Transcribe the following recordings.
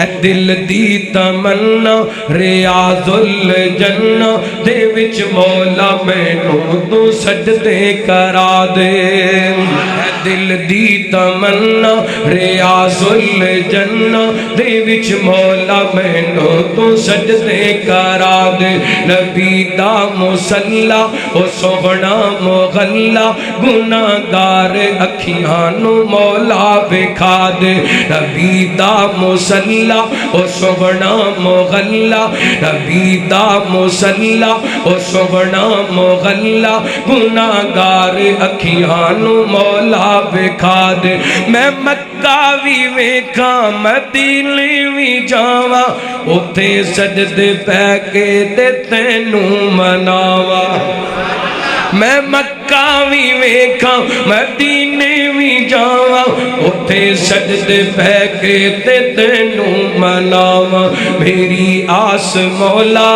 ہے دل دی تمنا ریاض الجنہ دے وچ مولا مینوں تو سجدے کرا دے ہے دل دی تمنا ریاض الجنہ دے وچ مولا مینوں تو سجدے کرا دے نبی دا مصلا او سوہنا مغلا گناہگار اکھیاں نو مولا وکھا دے نبی دا مصلا او سوہنا مغلا نبی دا مصلا او سوہنا مغلا گناہگار اکھیاں نو مولا وکھا دے میں مکہ وی ویکھاں مدینے وی جاواں اوتھے سجدے پہ کے تے تینوں مناواں میں مکہ وی ویکھاں مدینے وی جاواں اوتھے سجدے پہ کے تے تینوں مناواں میری آس مولا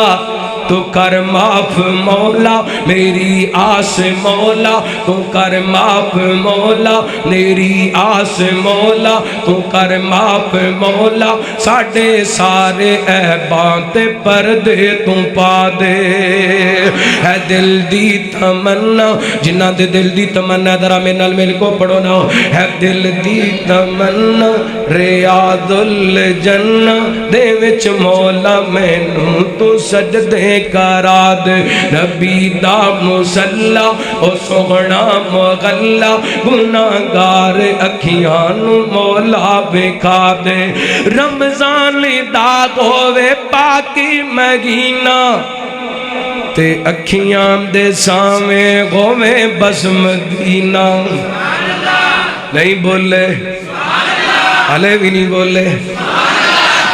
تو کر معاف مولا میری آس مولا تو کر معاف مولا میری آس مولا تو کر معاف مولا ساڑھے سارے عیباں تے پردے تو پا دے ہے دل دی تمنا جنہ دے دل دی تمنا درہ میں نال مل کو پڑھو نا ہے دل دی تمنا ریاض الجنہ دے وچ مولا مینوں تو سجدے کرا دے نبی دا مصلا او سوہنا مغلا گناہگار اکھیاں نو مولا وکھا دے رمضان دا ہووے پاکی مہینہ تے اکھیاں دے سامیں ہووے بس مدینہ نہیں بولے علی بھی نہیں بولے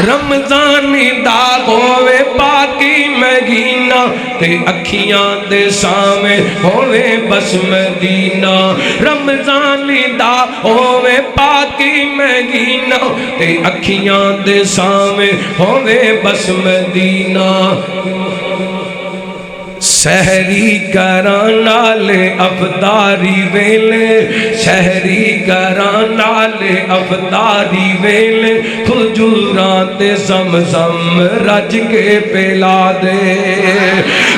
رمضان دا ہووے پاکی مہینہ تے اکھیاں دے سامیں ہووے بس مدینہ رمضان دا ہووے پاکی مہینہ تے اکھیاں دے سامیں ہووے بس مدینہ سحری کران نالے افطاری ویلے سحری کران نالے افطاری ویلے کھجوراں تے زمزم رج کے پلا دے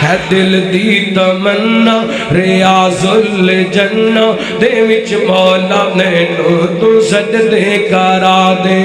ہے دل دی تمنا ریاض الجنہ دے وچ مولا مینوں تو سجدے کرا دے